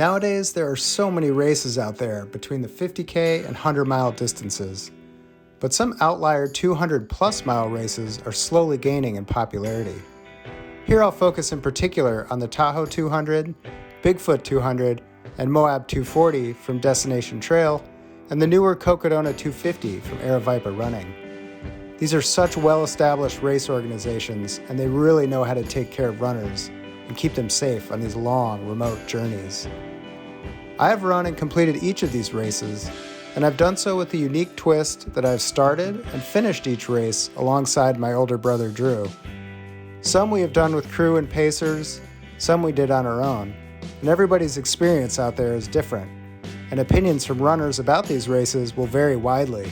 Nowadays, there are so many races out there between the 50K and 100-mile distances, but some outlier 200-plus mile races are slowly gaining in popularity. Here I'll focus in particular on the Tahoe 200, Bigfoot 200, and Moab 240 from Destination Trail, and the newer Cocodona 250 from Viper Running. These are such well-established race organizations, and they really know how to take care of runners and keep them safe on these long, remote journeys. I have run and completed each of these races, and I've done so with the unique twist that I've started and finished each race alongside my older brother Drew. Some we have done with crew and pacers, some we did on our own, and everybody's experience out there is different, and opinions from runners about these races will vary widely.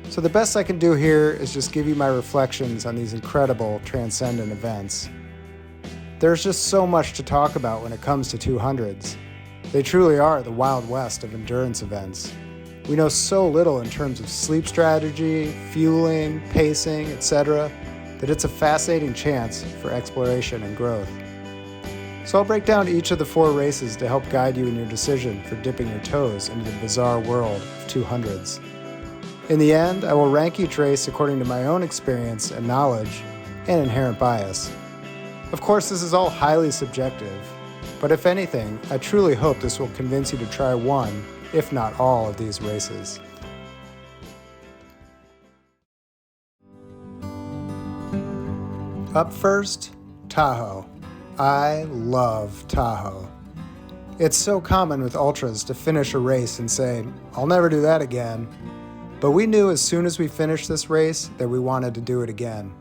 So the best I can do here is just give you my reflections on these incredible, transcendent events. There's just so much to talk about when it comes to 200s. They truly are the Wild West of endurance events. We know so little in terms of sleep strategy, fueling, pacing, etc., that it's a fascinating chance for exploration and growth. So I'll break down each of the 4 races to help guide you in your decision for dipping your toes into the bizarre world of 200s. In the end, I will rank each race according to my own experience and knowledge and inherent bias. Of course, this is all highly subjective, but if anything, I truly hope this will convince you to try one, if not all, of these races. Up first, Tahoe. I love Tahoe. It's so common with ultras to finish a race and say, "I'll never do that again." But we knew as soon as we finished this race that we wanted to do it again.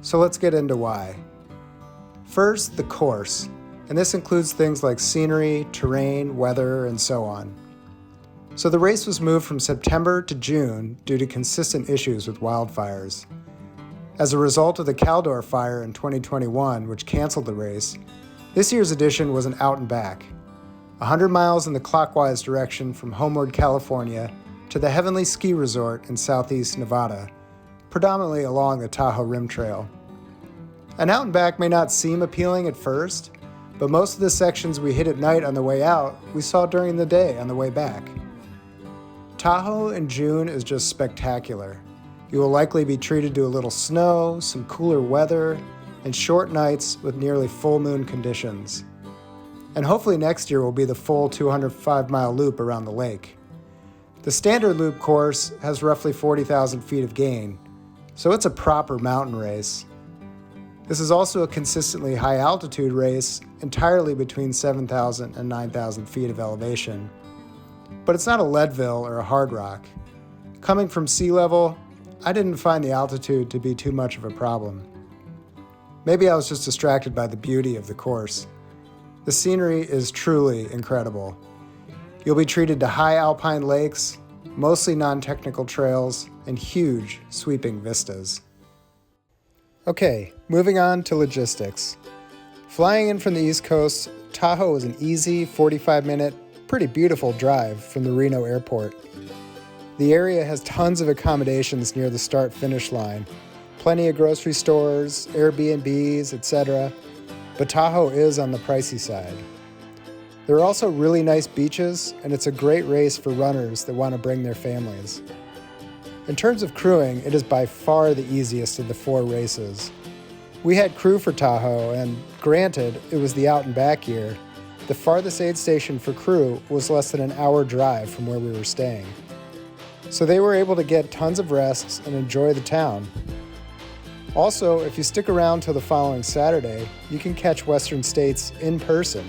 So let's get into why. First, the course, and this includes things like scenery, terrain, weather, and so on. So the race was moved from September to June due to consistent issues with wildfires. As a result of the Caldor fire in 2021, which canceled the race, this year's edition was an out and back, 100 miles in the clockwise direction from Homeward, California, to the Heavenly Ski Resort in southeast Nevada, predominantly along the Tahoe Rim Trail. An out and back may not seem appealing at first, but most of the sections we hit at night on the way out, we saw during the day on the way back. Tahoe in June is just spectacular. You will likely be treated to a little snow, some cooler weather, and short nights with nearly full moon conditions. And hopefully next year will be the full 205-mile loop around the lake. The standard loop course has roughly 40,000 feet of gain, so it's a proper mountain race. This is also a consistently high altitude race, entirely between 7,000 and 9,000 feet of elevation. But it's not a Leadville or a Hard Rock. Coming from sea level, I didn't find the altitude to be too much of a problem. Maybe I was just distracted by the beauty of the course. The scenery is truly incredible. You'll be treated to high alpine lakes, mostly non-technical trails, and huge, sweeping vistas. Okay, moving on to logistics. Flying in from the East Coast, Tahoe was an easy 45-minute, pretty beautiful drive from the Reno airport. The area has tons of accommodations near the start-finish line, plenty of grocery stores, Airbnbs, etc., but Tahoe is on the pricey side. There are also really nice beaches, and it's a great race for runners that want to bring their families. In terms of crewing, it is by far the easiest of the 4 races. We had crew for Tahoe, and granted, it was the out and back year. The farthest aid station for crew was less than an hour drive from where we were staying. So they were able to get tons of rests and enjoy the town. Also, if you stick around till the following Saturday, you can catch Western States in person.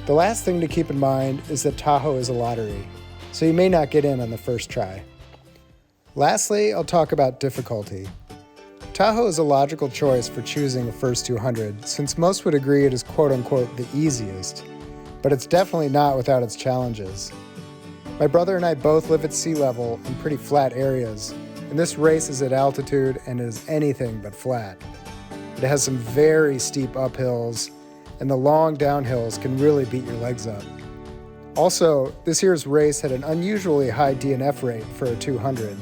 The last thing to keep in mind is that Tahoe is a lottery, so you may not get in on the first try. Lastly, I'll talk about difficulty. Tahoe is a logical choice for choosing the first 200, since most would agree it is quote-unquote the easiest, but it's definitely not without its challenges. My brother and I both live at sea level in pretty flat areas, and this race is at altitude and is anything but flat. It has some very steep uphills, and the long downhills can really beat your legs up. Also, this year's race had an unusually high DNF rate for a 200.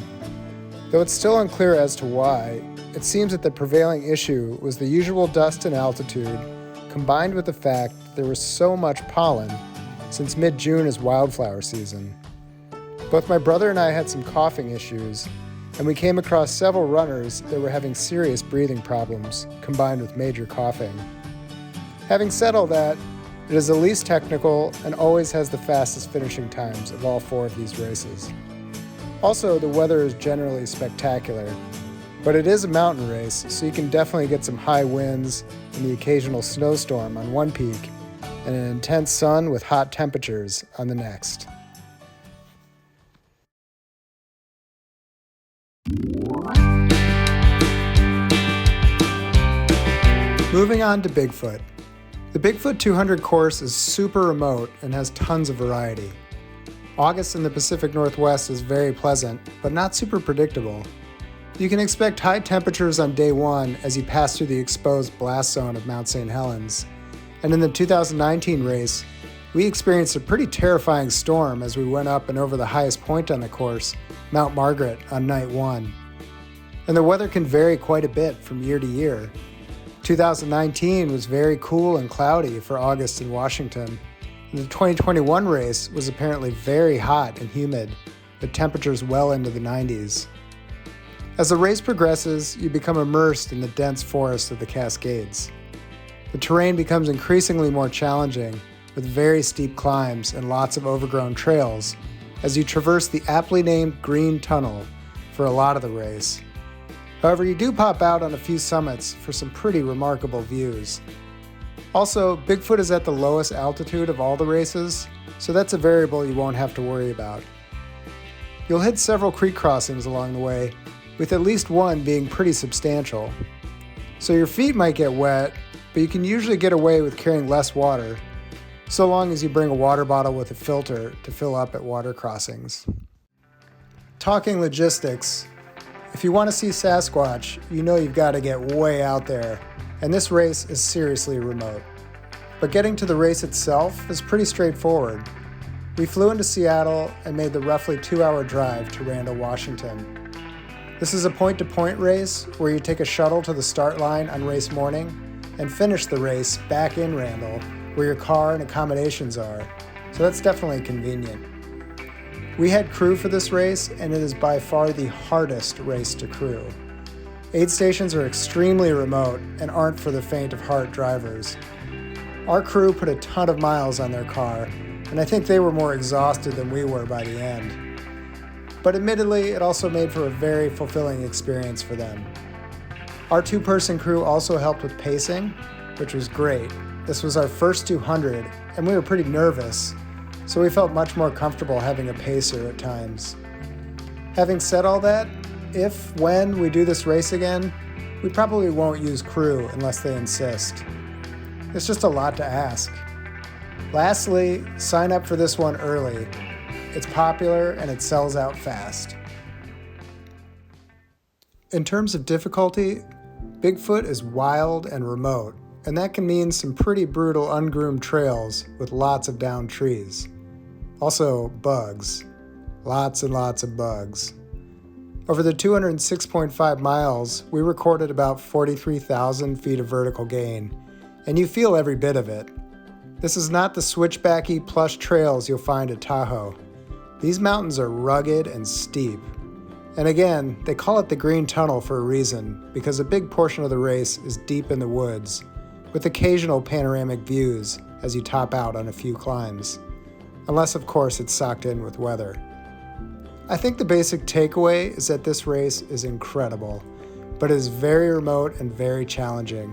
Though it's still unclear as to why, it seems that the prevailing issue was the usual dust and altitude, combined with the fact that there was so much pollen since mid-June is wildflower season. Both my brother and I had some coughing issues, and we came across several runners that were having serious breathing problems combined with major coughing. Having said all that, it is the least technical and always has the fastest finishing times of all 4 of these races. Also, the weather is generally spectacular, but it is a mountain race, so you can definitely get some high winds and the occasional snowstorm on one peak and an intense sun with hot temperatures on the next. Moving on to Bigfoot. The Bigfoot 200 course is super remote and has tons of variety. August in the Pacific Northwest is very pleasant, but not super predictable. You can expect high temperatures on day 1 as you pass through the exposed blast zone of Mount St. Helens. And in the 2019 race, we experienced a pretty terrifying storm as we went up and over the highest point on the course, Mount Margaret, on night 1. And the weather can vary quite a bit from year to year. 2019 was very cool and cloudy for August in Washington. And the 2021 race was apparently very hot and humid, with temperatures well into the 90s. As the race progresses, you become immersed in the dense forest of the Cascades. The terrain becomes increasingly more challenging, with very steep climbs and lots of overgrown trails, as you traverse the aptly named Green Tunnel for a lot of the race. However, you do pop out on a few summits for some pretty remarkable views. Also, Bigfoot is at the lowest altitude of all the races, so that's a variable you won't have to worry about. You'll hit several creek crossings along the way, with at least one being pretty substantial. So your feet might get wet, but you can usually get away with carrying less water, so long as you bring a water bottle with a filter to fill up at water crossings. Talking logistics, if you want to see Sasquatch, you know you've got to get way out there, and this race is seriously remote. But getting to the race itself is pretty straightforward. We flew into Seattle and made the roughly 2-hour drive to Randall, Washington. This is a point-to-point race where you take a shuttle to the start line on race morning and finish the race back in Randall, where your car and accommodations are, so that's definitely convenient. We had crew for this race, and it is by far the hardest race to crew. Aid stations are extremely remote and aren't for the faint of heart drivers. Our crew put a ton of miles on their car, and I think they were more exhausted than we were by the end. But admittedly, it also made for a very fulfilling experience for them. Our 2-person crew also helped with pacing, which was great. This was our first 200, and we were pretty nervous, so we felt much more comfortable having a pacer at times. Having said all that, when we do this race again, we probably won't use crew unless they insist. It's just a lot to ask. Lastly, sign up for this one early. It's popular and it sells out fast. In terms of difficulty, Bigfoot is wild and remote, and that can mean some pretty brutal ungroomed trails with lots of downed trees. Also, bugs. Lots and lots of bugs. Over the 206.5 miles, we recorded about 43,000 feet of vertical gain, and you feel every bit of it. This is not the switchbacky plush trails you'll find at Tahoe. These mountains are rugged and steep. And again, they call it the Green Tunnel for a reason, because a big portion of the race is deep in the woods, with occasional panoramic views as you top out on a few climbs. Unless, of course, it's socked in with weather. I think the basic takeaway is that this race is incredible, but it is very remote and very challenging,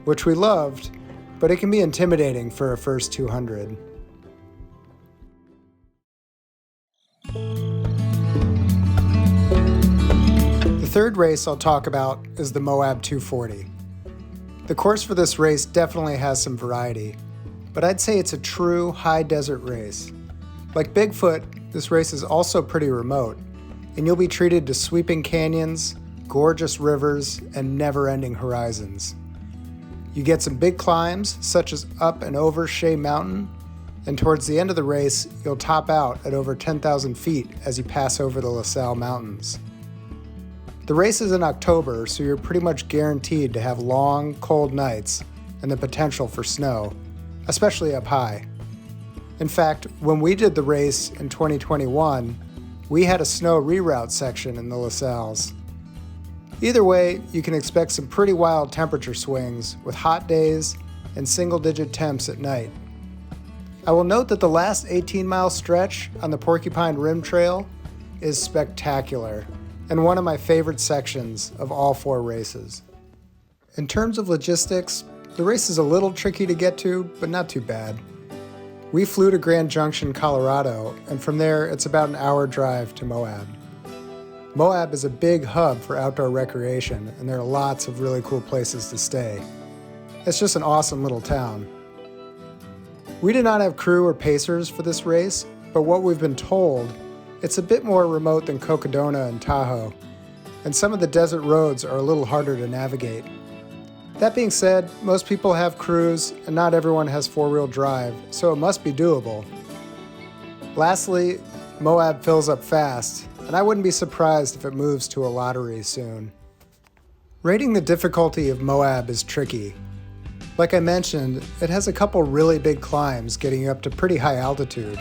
which we loved, but it can be intimidating for a first 200. The third race I'll talk about is the Moab 240. The course for this race definitely has some variety, but I'd say it's a true high desert race. Like Bigfoot, this race is also pretty remote, and you'll be treated to sweeping canyons, gorgeous rivers, and never-ending horizons. You get some big climbs, such as up and over Shea Mountain, and towards the end of the race, you'll top out at over 10,000 feet as you pass over the La Salle Mountains. The race is in October, so you're pretty much guaranteed to have long, cold nights and the potential for snow, especially up high. In fact, when we did the race in 2021, we had a snow reroute section in the LaSalles. Either way, you can expect some pretty wild temperature swings with hot days and single-digit temps at night. I will note that the last 18-mile stretch on the Porcupine Rim Trail is spectacular and one of my favorite sections of all 4 races. In terms of logistics, the race is a little tricky to get to, but not too bad. We flew to Grand Junction, Colorado, and from there it's about an hour drive to Moab. Moab is a big hub for outdoor recreation, and there are lots of really cool places to stay. It's just an awesome little town. We did not have crew or pacers for this race, but what we've been told, it's a bit more remote than Cocodona and Tahoe, and some of the desert roads are a little harder to navigate. That being said, most people have crews, and not everyone has 4-wheel drive, so it must be doable. Lastly, Moab fills up fast, and I wouldn't be surprised if it moves to a lottery soon. Rating the difficulty of Moab is tricky. Like I mentioned, it has a couple really big climbs getting you up to pretty high altitude,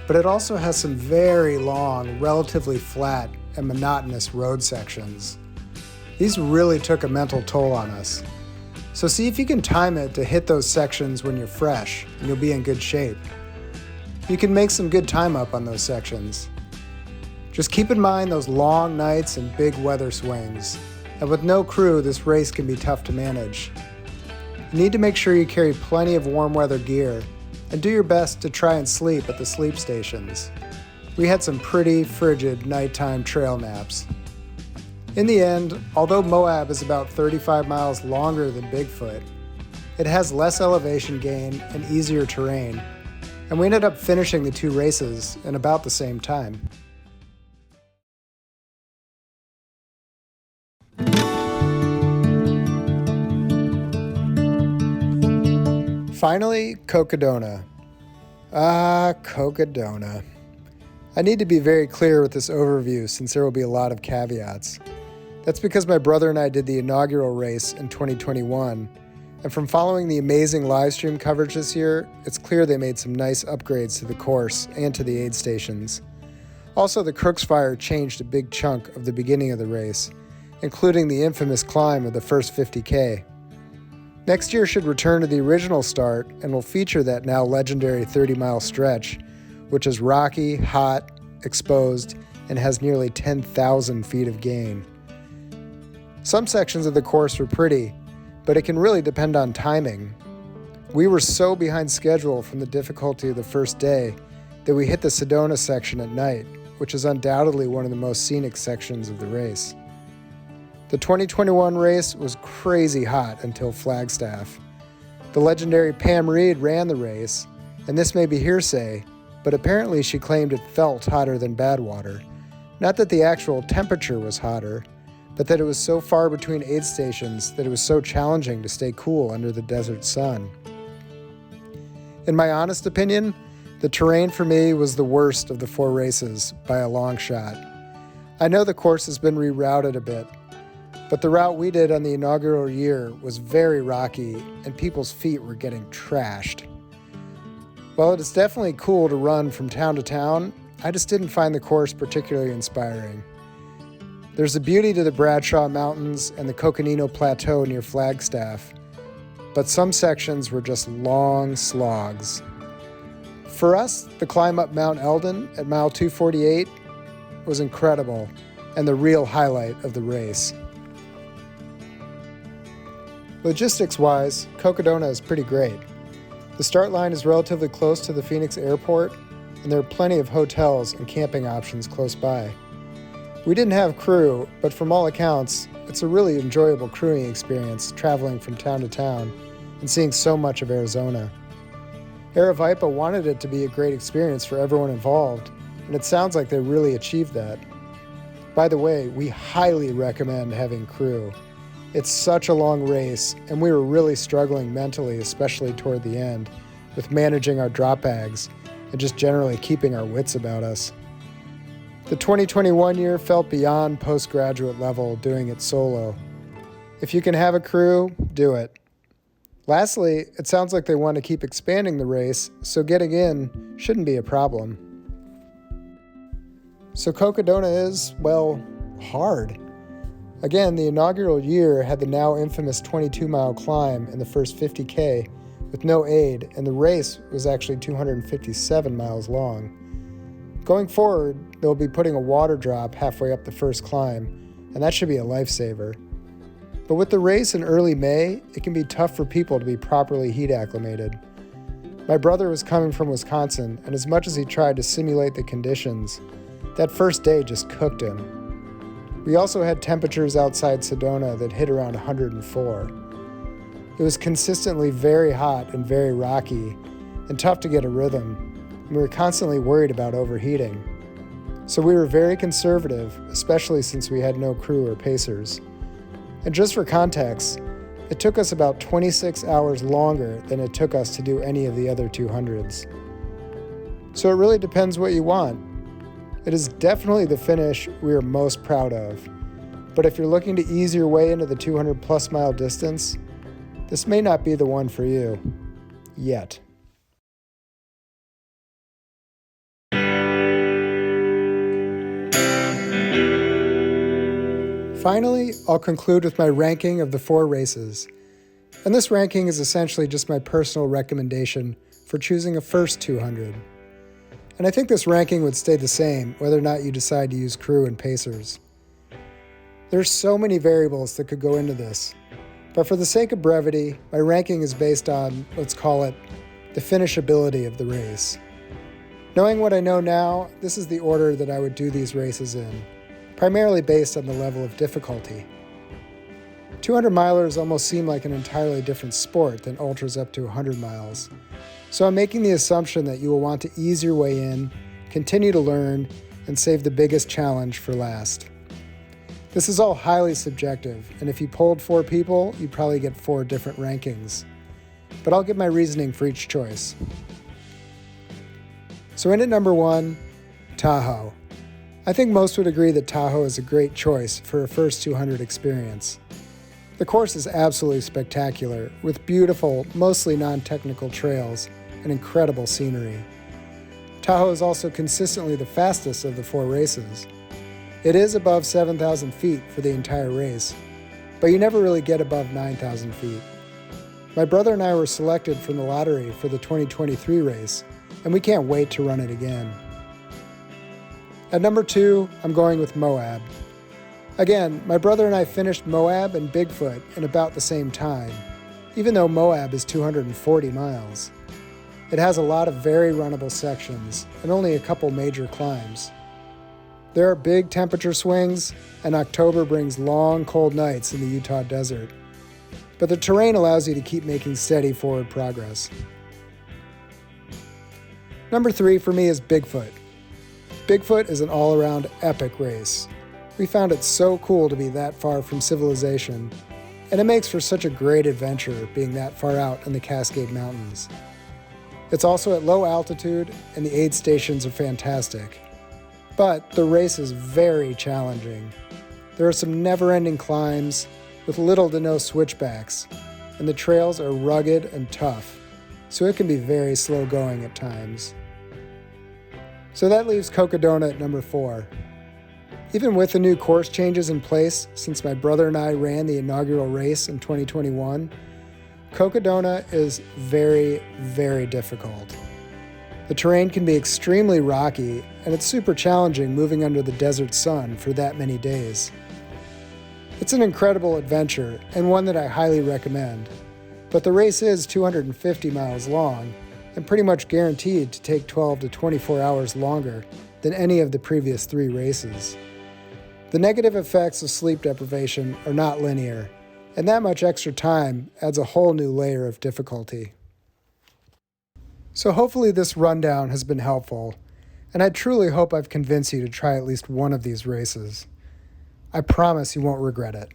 but it also has some very long, relatively flat, and monotonous road sections. These really took a mental toll on us. So see if you can time it to hit those sections when you're fresh, and you'll be in good shape. You can make some good time up on those sections. Just keep in mind those long nights and big weather swings. And with no crew, this race can be tough to manage. You need to make sure you carry plenty of warm weather gear and do your best to try and sleep at the sleep stations. We had some pretty frigid nighttime trail naps. In the end, although Moab is about 35 miles longer than Bigfoot, it has less elevation gain and easier terrain, and we ended up finishing the 2 races in about the same time. Finally, Cocodona. Cocodona. I need to be very clear with this overview since there will be a lot of caveats. That's because my brother and I did the inaugural race in 2021, and from following the amazing live stream coverage this year, it's clear they made some nice upgrades to the course and to the aid stations. Also, the Crooks Fire changed a big chunk of the beginning of the race, including the infamous climb of the first 50K. Next year should return to the original start and will feature that now legendary 30-mile stretch, which is rocky, hot, exposed, and has nearly 10,000 feet of gain. Some sections of the course were pretty, but it can really depend on timing. We were so behind schedule from the difficulty of the first day that we hit the Sedona section at night, which is undoubtedly one of the most scenic sections of the race. The 2021 race was crazy hot until Flagstaff. The legendary Pam Reed ran the race, and this may be hearsay, but apparently she claimed it felt hotter than Badwater. Not that the actual temperature was hotter, but that it was so far between aid stations that it was so challenging to stay cool under the desert sun. In my honest opinion, the terrain for me was the worst of the 4 races by a long shot. I know the course has been rerouted a bit, but the route we did on the inaugural year was very rocky and people's feet were getting trashed. While it is definitely cool to run from town to town, I just didn't find the course particularly inspiring. There's a beauty to the Bradshaw Mountains and the Coconino Plateau near Flagstaff, but some sections were just long slogs. For us, the climb up Mount Eldon at mile 248 was incredible and the real highlight of the race. Logistics-wise, Cocodona is pretty great. The start line is relatively close to the Phoenix airport, and there are plenty of hotels and camping options close by. We didn't have crew, but from all accounts, it's a really enjoyable crewing experience traveling from town to town and seeing so much of Arizona. Aravaipa wanted it to be a great experience for everyone involved, and it sounds like they really achieved that. By the way, we highly recommend having crew. It's such a long race, and we were really struggling mentally, especially toward the end, with managing our drop bags and just generally keeping our wits about us. The 2021 year felt beyond postgraduate level doing it solo. If you can have a crew, do it. Lastly, it sounds like they want to keep expanding the race, so getting in shouldn't be a problem. So Cocodona is, well, hard. Again, the inaugural year had the now infamous 22-mile climb in the first 50K with no aid, and the race was actually 257 miles long. Going forward, they'll be putting a water drop halfway up the first climb, and that should be a lifesaver. But with the race in early May, it can be tough for people to be properly heat acclimated. My brother was coming from Wisconsin, and as much as he tried to simulate the conditions, that first day just cooked him. We also had temperatures outside Sedona that hit around 104. It was consistently very hot and very rocky, and tough to get a rhythm, and we were constantly worried about overheating. So we were very conservative, especially since we had no crew or pacers. And just for context, it took us about 26 hours longer than it took us to do any of the other 200s. So it really depends what you want. It is definitely the finish we are most proud of. But if you're looking to ease your way into the 200 plus mile distance, this may not be the one for you. Yet. Finally, I'll conclude with my ranking of the 4 races. And this ranking is essentially just my personal recommendation for choosing a first 200. And I think this ranking would stay the same whether or not you decide to use crew and pacers. There's so many variables that could go into this, but for the sake of brevity, my ranking is based on, let's call it, the finishability of the race. Knowing what I know now, this is the order that I would do these races in, primarily based on the level of difficulty. 200 milers almost seem like an entirely different sport than ultras up to 100 miles. So I'm making the assumption that you will want to ease your way in, continue to learn, and save the biggest challenge for last. This is all highly subjective, and if you polled 4 people, you'd probably get 4 different rankings. But I'll give my reasoning for each choice. So in at number 1, Tahoe. I think most would agree that Tahoe is a great choice for a first 200 experience. The course is absolutely spectacular, with beautiful, mostly non-technical trails and incredible scenery. Tahoe is also consistently the fastest of the 4 races. It is above 7,000 feet for the entire race, but you never really get above 9,000 feet. My brother and I were selected from the lottery for the 2023 race, and we can't wait to run it again. At number 2, I'm going with Moab. Again, my brother and I finished Moab and Bigfoot in about the same time, even though Moab is 240 miles. It has a lot of very runnable sections and only a couple major climbs. There are big temperature swings, and October brings long, cold nights in the Utah desert. But the terrain allows you to keep making steady forward progress. Number 3 for me is Bigfoot. Bigfoot is an all-around epic race. We found it so cool to be that far from civilization, and it makes for such a great adventure being that far out in the Cascade Mountains. It's also at low altitude, and the aid stations are fantastic. But the race is very challenging. There are some never-ending climbs with little to no switchbacks, and the trails are rugged and tough, so it can be very slow going at times. So that leaves Cocodona at number 4. Even with the new course changes in place since my brother and I ran the inaugural race in 2021, Cocodona is very, very difficult. The terrain can be extremely rocky, and it's super challenging moving under the desert sun for that many days. It's an incredible adventure, and one that I highly recommend, but the race is 250 miles long, and pretty much guaranteed to take 12 to 24 hours longer than any of the previous 3 races. The negative effects of sleep deprivation are not linear, and that much extra time adds a whole new layer of difficulty. So hopefully this rundown has been helpful, and I truly hope I've convinced you to try at least one of these races. I promise you won't regret it.